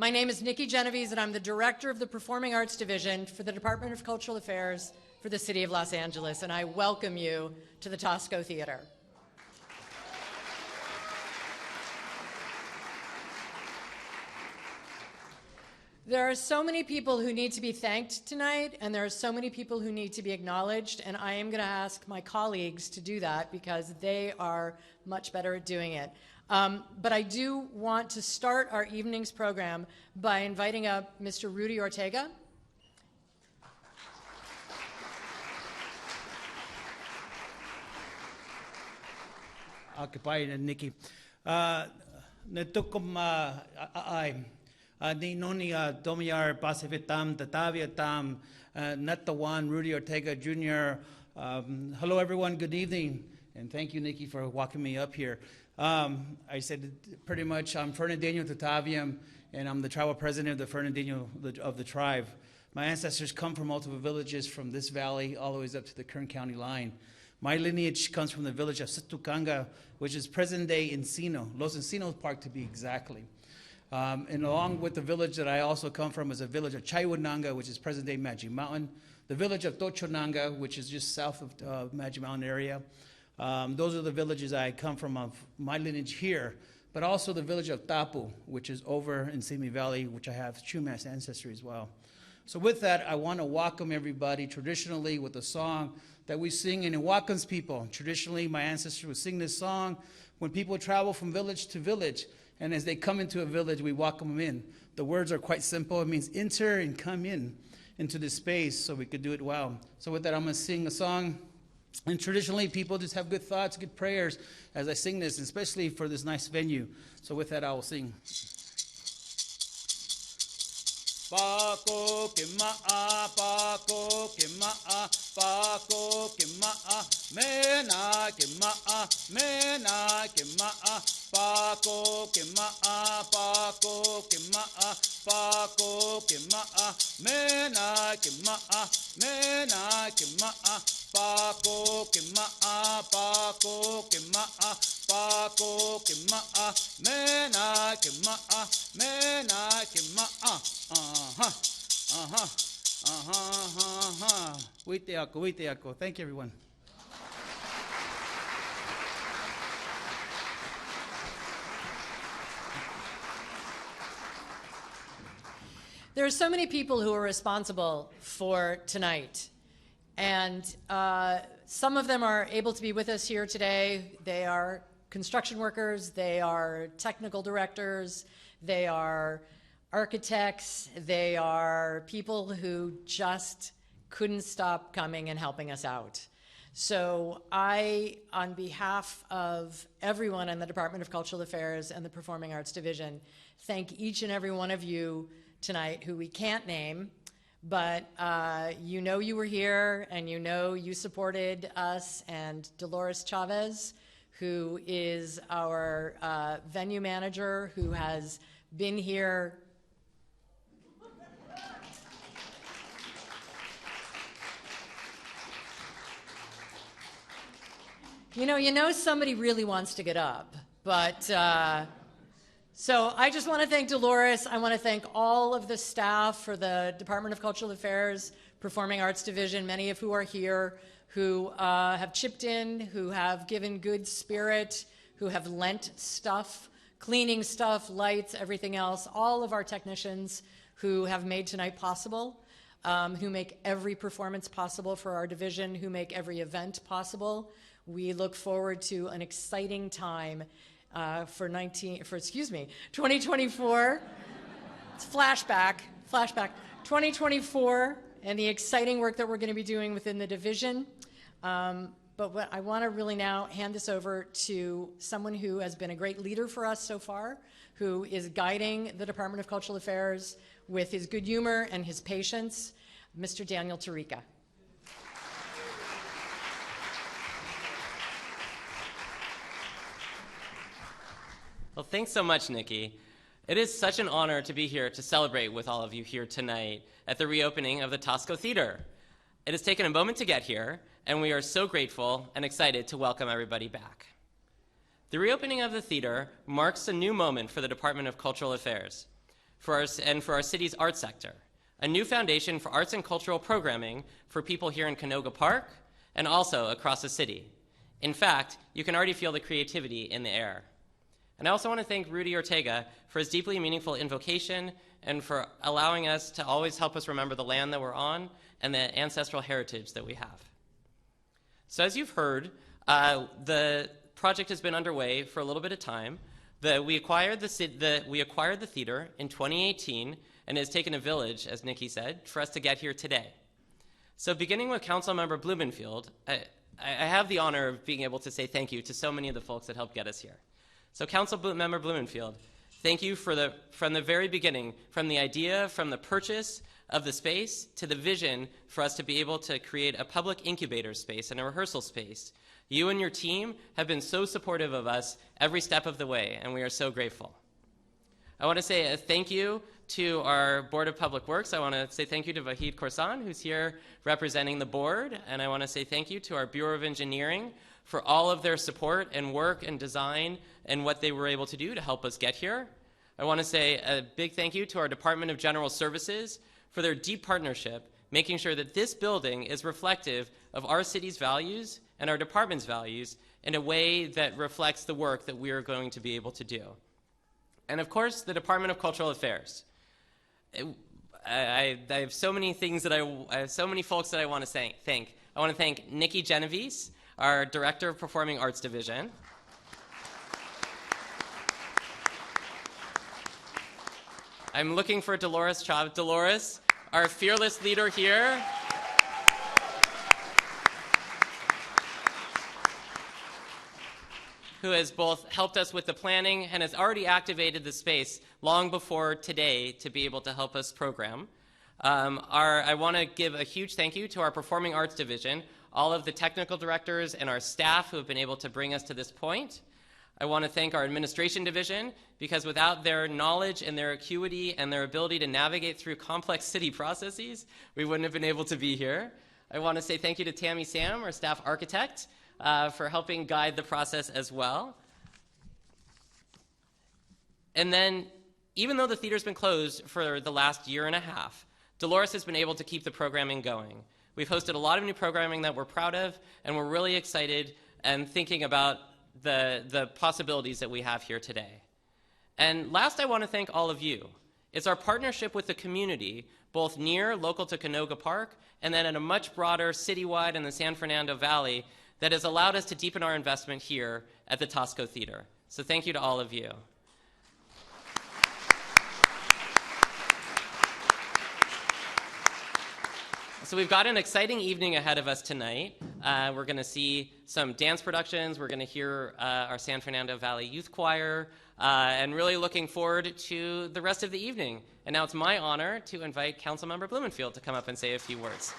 My name is Nikki Genovese, and I'm the Director of the Performing Arts Division for the Department of Cultural Affairs for the City of Los Angeles, and I welcome you to the Taxco Theatre. There are so many people who need to be thanked tonight, and there are so many people who need to be acknowledged, and I am going to ask my colleagues to do that because they are much better at doing it. But I do want to start our evening's program by inviting up Mr. Rudy Ortega. Occupied, Nikki. Netukum ni noni Domiar Pasifitam, Tataviatam, Netawan, Rudy Ortega Jr. Hello, everyone. Good evening. And thank you, Nikki, for walking me up here. I said pretty much I'm Fernandino Tataviam, and I'm the tribal president of the Fernandino of the tribe. My ancestors come from multiple villages from this valley all the way up to the Kern County line. My lineage comes from the village of Situcanga, which is present-day Encino, Los Encinos Park to be exactly. And along with the village that I also come from is a village of Chaiwananga, which is present-day Magic Mountain. The village of Tochonanga, which is just south of Magic Mountain area. Those are the villages I come from of my lineage here, but also the village of Tapu, which is over in Simi Valley, which I have Chumash ancestry as well. So with that, I want to welcome everybody traditionally with a song that we sing in Iwakans people. Traditionally, my ancestors would sing this song when people travel from village to village, and as they come into a village, we welcome them in. The words are quite simple. It means enter and come in into this space so we could do it well. So with that, I'm going to sing a song. And traditionally, people just have good thoughts, good prayers as I sing this, especially for this nice venue. So with that, I will sing. Paco que ma'a, Paco que ma'a, Paco que ma'a, mena que ma'a, mena que ma'a, Paco que ma'a, Paco que ma'a, Paco que ma'a, mena que ma'a, mena que ma'a, Paco que ma'a, Paco que ma'a, Paco que ma'a, mena que ma'a, mena que ma'a. Witeako. Thank you, everyone. There are so many people who are responsible for tonight, and some of them are able to be with us here today. They are construction workers, they are technical directors, they are architects, they are people who just couldn't stop coming and helping us out. So I, on behalf of everyone in the Department of Cultural Affairs and the Performing Arts Division, thank each and every one of you tonight who we can't name, but you know you were here and you know you supported us, and Dolores Chavez, who is our venue manager, who has been here You know somebody really wants to get up, but so I just want to thank Dolores. I want to thank all of the staff for the Department of Cultural Affairs, Performing Arts Division, many of who are here, who have chipped in, who have given good spirit, who have lent stuff, cleaning stuff, lights, everything else, all of our technicians who have made tonight possible, who make every performance possible for our division, who make every event possible. We look forward to an exciting time for 2024. It's flashback, 2024, and the exciting work that we're going to be doing within the division. But what I want to really now hand this over to someone who has been a great leader for us so far, who is guiding the Department of Cultural Affairs with his good humor and his patience, Mr. Daniel Tarica. Well, thanks so much, Nikki. It is such an honor to be here to celebrate with all of you here tonight at the reopening of the Taxco Theatre. It has taken a moment to get here, and we are so grateful and excited to welcome everybody back. The reopening of the theater marks a new moment for the Department of Cultural Affairs. for our city's arts sector, a new foundation for arts and cultural programming for people here in Canoga Park and also across the city. In fact, you can already feel the creativity in the air. And I also want to thank Rudy Ortega for his deeply meaningful invocation and for allowing us to always help us remember the land that we're on and the ancestral heritage that we have. So as you've heard, the project has been underway for a little bit of time. We acquired the theater in 2018, and it has taken a village, as Nikki said, for us to get here today. So beginning with Councilmember Blumenfield, I have the honor of being able to say thank you to so many of the folks that helped get us here. So Councilmember Blumenfield, thank you from the very beginning, from the idea, from the purchase of the space to the vision for us to be able to create a public incubator space and a rehearsal space. You and your team have been so supportive of us every step of the way, and we are so grateful. I want to say a thank you to our Board of Public Works. I want to say thank you to Vahid Korsan, who's here representing the board, and I want to say thank you to our Bureau of Engineering for all of their support and work and design and what they were able to do to help us get here. I want to say a big thank you to our Department of General Services for their deep partnership, making sure that this building is reflective of our city's values and our department's values in a way that reflects the work that we are going to be able to do. And of course, the Department of Cultural Affairs. I have so many things that I have so many folks that I want to thank. I want to thank Nikki Genovese, our Director of Performing Arts Division. I'm looking for Dolores Chav. Dolores, our fearless leader here. Who has both helped us with the planning and has already activated the space long before today to be able to help us program. I want to give a huge thank you to our Performing Arts Division, all of the technical directors and our staff who have been able to bring us to this point. I want to thank our administration division, because without their knowledge and their acuity and their ability to navigate through complex city processes, we wouldn't have been able to be here. I want to say thank you to Tammy Sam, our staff architect, for helping guide the process as well. And then, even though the theater's been closed for the last year and a half, Dolores has been able to keep the programming going. We've hosted a lot of new programming that we're proud of, and we're really excited and thinking about the possibilities that we have here today. And last, I want to thank all of you. It's our partnership with the community, both near, local to Canoga Park, and then in a much broader citywide in the San Fernando Valley, that has allowed us to deepen our investment here at the Taxco Theatre. So thank you to all of you. So we've got an exciting evening ahead of us tonight. We're going to see some dance productions. We're going to hear our San Fernando Valley Youth Choir, and really looking forward to the rest of the evening. And now it's my honor to invite Councilmember Blumenfield to come up and say a few words.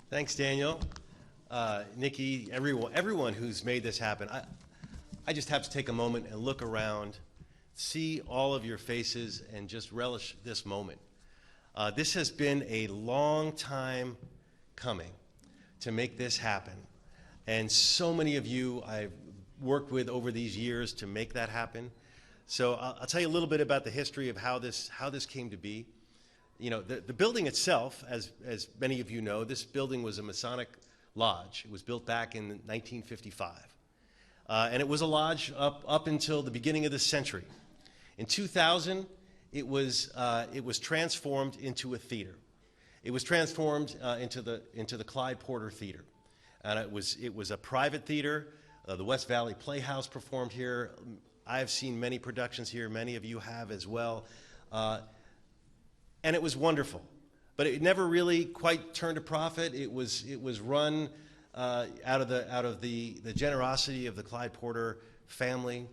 Thanks, Daniel. Nikki, everyone who's made this happen. I just have to take a moment and look around, see all of your faces, and just relish this moment. This has been a long time coming to make this happen. And so many of you I've worked with over these years to make that happen. So I'll tell you a little bit about the history of how this came to be. You know, the building itself, as many of you know, this building was a Masonic lodge. It was built back in 1955. And it was a lodge up until the beginning of this century. In 2000, it was transformed into a theater. It was transformed into the Clyde Porter Theater. And it was a private theater. The West Valley Playhouse performed here. I've seen many productions here. Many of you have as well. And it was wonderful, but it never really quite turned a profit. It was run out of the generosity of the Clyde Porter family.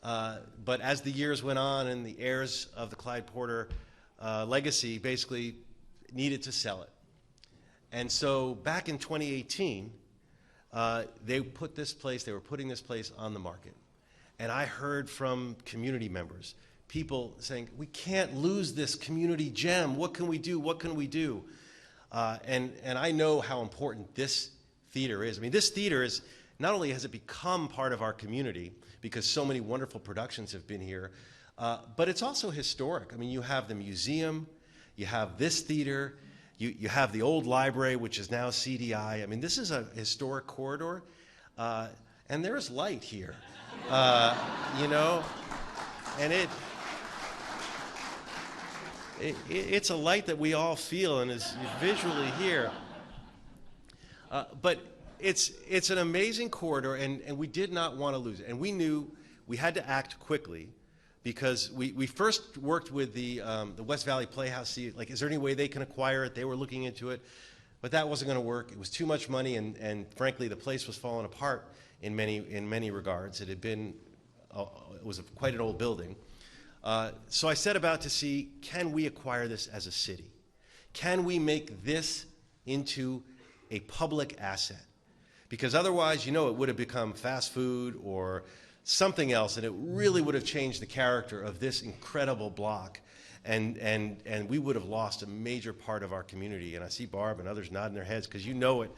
But as the years went on, and the heirs of the Clyde Porter legacy basically needed to sell it, and so back in 2018, they were putting this place on the market, and I heard from community members, people saying, we can't lose this community gem. What can we do? What can we do? And I know how important this theater is. I mean, this theater is not only has it become part of our community because so many wonderful productions have been here, but it's also historic. I mean, you have the museum, you have this theater, you have the old library, which is now CDI. I mean, this is a historic corridor, and there's light here, you know, and it's a light that we all feel and is visually here. But it's an amazing corridor, and we did not want to lose it. And we knew we had to act quickly because we first worked with the West Valley Playhouse, see, like, is there any way they can acquire it? They were looking into it, but that wasn't going to work. It was too much money, and frankly, the place was falling apart in many regards. It had been, it was quite an old building. So I set about to see, can we acquire this as a city? Can we make this into a public asset? Because otherwise, you know, it would have become fast food or something else, and it really would have changed the character of this incredible block, and we would have lost a major part of our community. And I see Barb and others nodding their heads because you know it,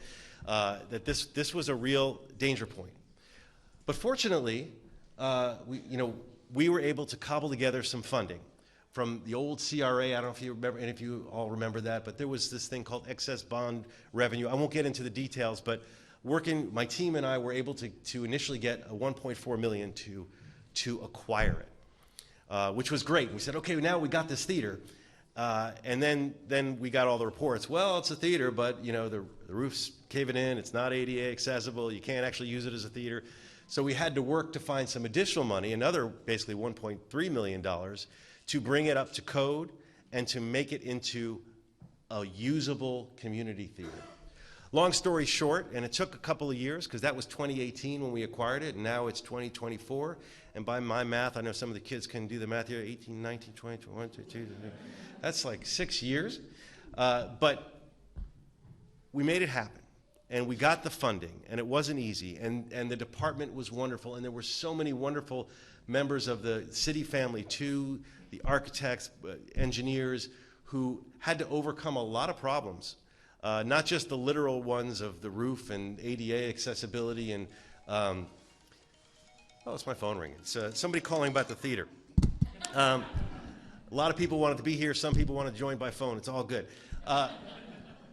that this was a real danger point. But fortunately, we were able to cobble together some funding from the old CRA. I don't know if you remember, and if you all remember that, but there was this thing called excess bond revenue. I won't get into the details, but my team and I were able to initially get a $1.4 million to acquire it, which was great. We said, okay, now we got this theater, and then we got all the reports. Well, it's a theater, but you know the roof's caving in. It's not ADA accessible. You can't actually use it as a theater. So we had to work to find some additional money, another basically $1.3 million, to bring it up to code and to make it into a usable community theater. Long story short, and it took a couple of years because that was 2018 when we acquired it, and now it's 2024. And by my math, I know some of the kids can do the math here, 18, 19, 20, 21, 22, that's like 6 years. But we made it happen. And we got the funding, and it wasn't easy, and the department was wonderful, and there were so many wonderful members of the city family too, the architects, engineers, who had to overcome a lot of problems, not just the literal ones of the roof and ADA accessibility and, oh, it's my phone ringing. It's somebody calling about the theater. A lot of people wanted to be here, some people wanted to join by phone, it's all good.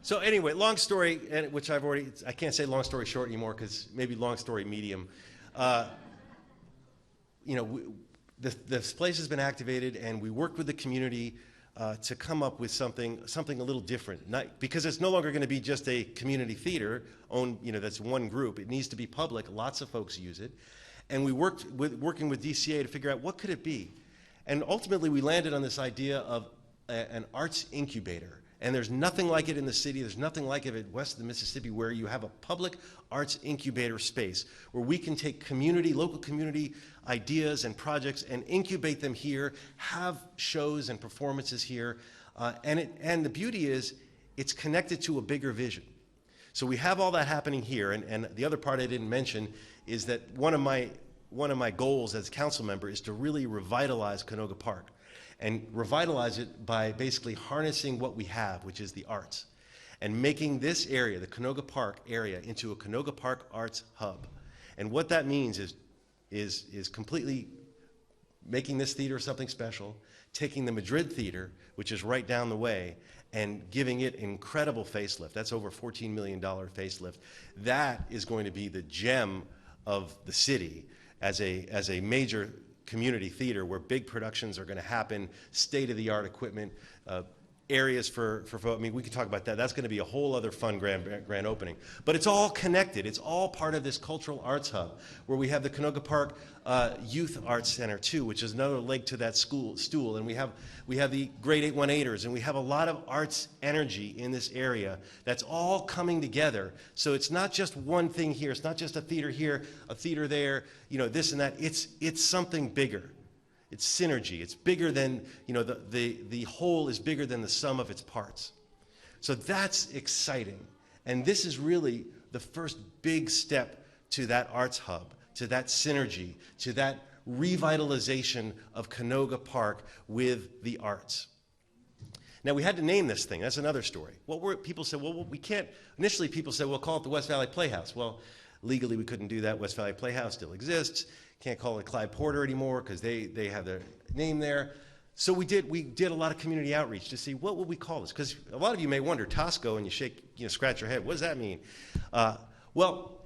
So anyway, long story, which I can't say long story short anymore because maybe long story medium. This place has been activated, and we worked with the community to come up with something a little different. Because it's no longer going to be just a community theater owned, that's one group. It needs to be public. Lots of folks use it, and we working with DCA to figure out what could it be, and ultimately we landed on this idea of an arts incubator. And there's nothing like it in the city. There's nothing like it west of the Mississippi, where you have a public arts incubator space where we can take local community ideas and projects and incubate them here, have shows and performances here. And the beauty is it's connected to a bigger vision. So we have all that happening here. And the other part I didn't mention is that one of my goals as a council member is to really revitalize Canoga Park, and revitalize it by basically harnessing what we have, which is the arts, and making this area, the Canoga Park area, into a Canoga Park arts hub. And what that means is completely making this theater something special, taking the Madrid Theater, which is right down the way, and giving it an incredible facelift. That's over $14 million facelift. That is going to be the gem of the city as a major community theater where big productions are going to happen, state-of-the-art equipment, areas for I mean, we could talk about that. That's going to be a whole other fun grand opening. But it's all connected. It's all part of this cultural arts hub where we have the Canoga Park Youth Arts Center too, which is another leg to that stool. And we have the grade 818ers, and we have a lot of arts energy in this area that's all coming together. So it's not just one thing here. It's not just a theater here, a theater there, this and that. It's something bigger. It's synergy. It's bigger than, the whole is bigger than the sum of its parts. So that's exciting. And this is really the first big step to that arts hub, to that synergy, to that revitalization of Canoga Park with the arts. Now, we had to name this thing. That's another story. People said, well, we can't. Initially, people said, well, call it the West Valley Playhouse. Well, Legally, we couldn't do that. West Valley Playhouse still exists. Can't call it Clyde Porter anymore because they have their name there. So we did a lot of community outreach to see what would we call this, because a lot of you may wonder, Taxco, and you scratch your head, what does that mean? Well,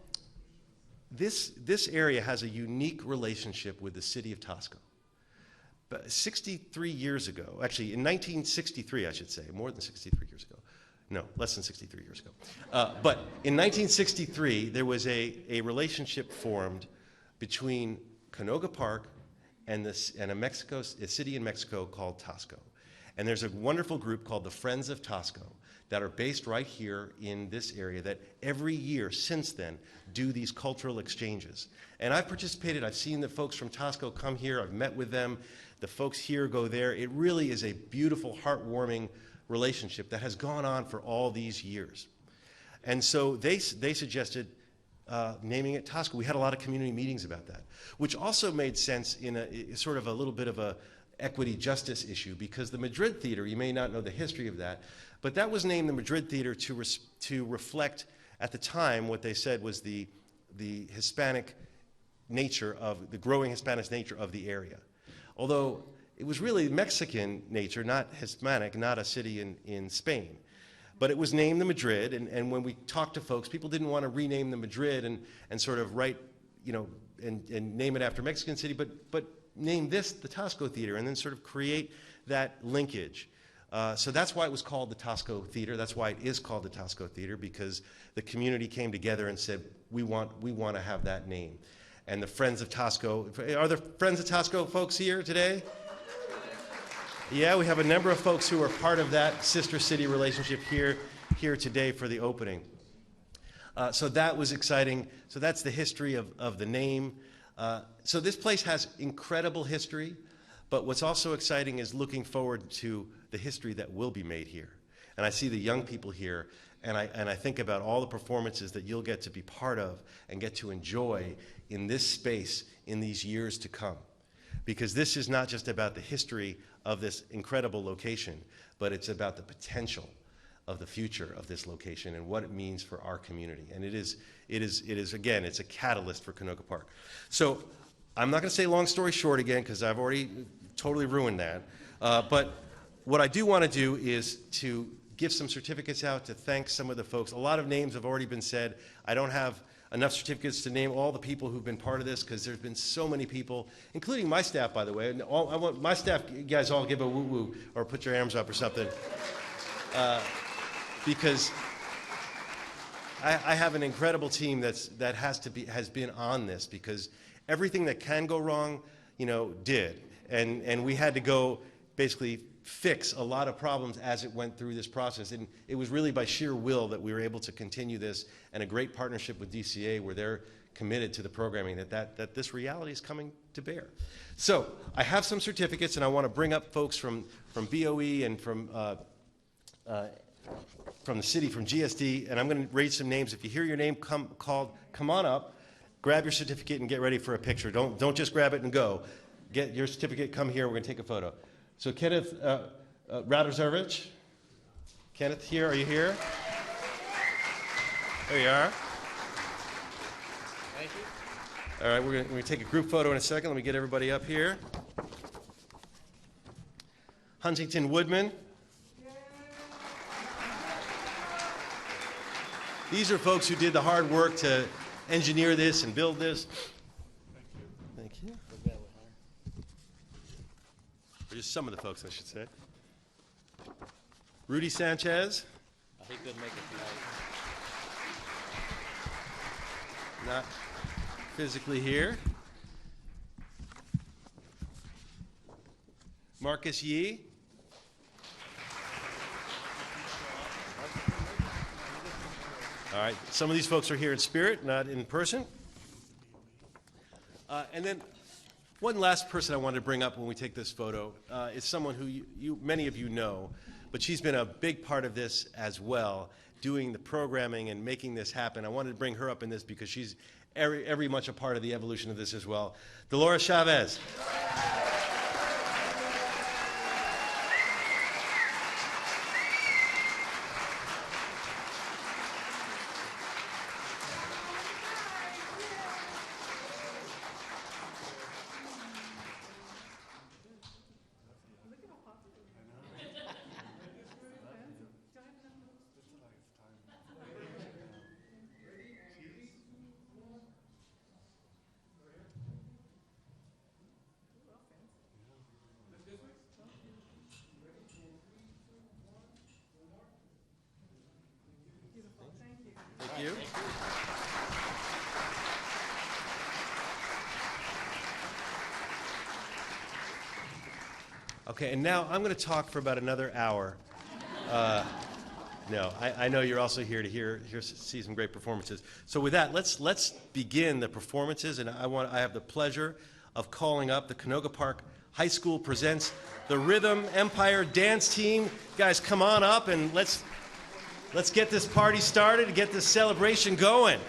this area has a unique relationship with the city of Taxco. But 63 years ago, actually in 1963, I should say, more than 63 years ago. No, less than 63 years ago. But in 1963, there was a relationship formed between Canoga Park and a city in Mexico called Taxco. And there's a wonderful group called the Friends of Taxco that are based right here in this area that every year since then do these cultural exchanges. And I've participated, I've seen the folks from Taxco come here, I've met with them, the folks here go there. It really is a beautiful, heartwarming relationship that has gone on for all these years. And so they suggested naming it Taxco. We had a lot of community meetings about that, which also made sense in a sort of a little bit of a equity justice issue, because the Madrid Theater, you may not know the history of that, but that was named the Madrid Theater to reflect at the time what they said was the Hispanic nature of the growing Hispanic nature of the area. Although it was really Mexican nature, not Hispanic, not a city in Spain. But it was named the Madrid, and when we talked to folks, people didn't want to rename the Madrid and sort of write, and name it after Mexican city, but name this the Taxco Theater, and then sort of create that linkage. So that's why it was called the Taxco Theater. That's why it is called the Taxco Theater, because the community came together and said, we want to have that name. And the Friends of Taxco, are the Friends of Taxco folks here today? Yeah, we have a number of folks who are part of that sister city relationship here today for the opening. So that was exciting. So that's the history of the name. So this place has incredible history, but what's also exciting is looking forward to the history that will be made here. And I see the young people here, and I think about all the performances that you'll get to be part of and get to enjoy in this space in these years to come. Because this is not just about the history of this incredible location, but it's about the potential of the future of this location and what it means for our community. And it is again, it's a catalyst for Canoga Park. So I'm not going to say long story short again, because I've already totally ruined that. But what I do want to do is to give some certificates out to thank some of the folks. A lot of names have already been said. I don't have enough certificates to name all the people who've been part of this, because there's been so many people, including my staff, by the way. And I want my staff, you guys all give a woo-woo or put your arms up or something. Because I have an incredible team that has been on this, because everything that can go wrong, did. And we had to go basically fix a lot of problems as it went through this process. And it was really by sheer will that we were able to continue this, and a great partnership with DCA where they're committed to the programming that this reality is coming to bear. So I have some certificates, and I want to bring up folks from BOE and from the city, from GSD, and I'm going to read some names. If you hear your name called, come on up, grab your certificate, and get ready for a picture. Don't just grab it and go. Get your certificate, come here, we're going to take a photo. So Kenneth Radoszewicz. Kenneth, here, are you here? There you are. Thank you. All right, we're going to take a group photo in a second. Let me get everybody up here. Huntington Woodman. These are folks who did the hard work to engineer this and build this. Thank you. Or just some of the folks, I should say. Rudy Sanchez. He couldn't make it tonight. Not physically here. Marcus Yee. All right, some of these folks are here in spirit, not in person. And then one last person I wanted to bring up when we take this photo is someone who many of you know, but she's been a big part of this as well, doing the programming and making this happen. I wanted to bring her up in this because she's very much a part of the evolution of this as well. Dolores Chavez. Okay, and now I'm going to talk for about another hour. No, I know you're also here to see some great performances. So with that, let's begin the performances, and I have the pleasure of calling up the Canoga Park High School presents the Rhythm Empire Dance Team. Guys, come on up and let's get this party started and get this celebration going.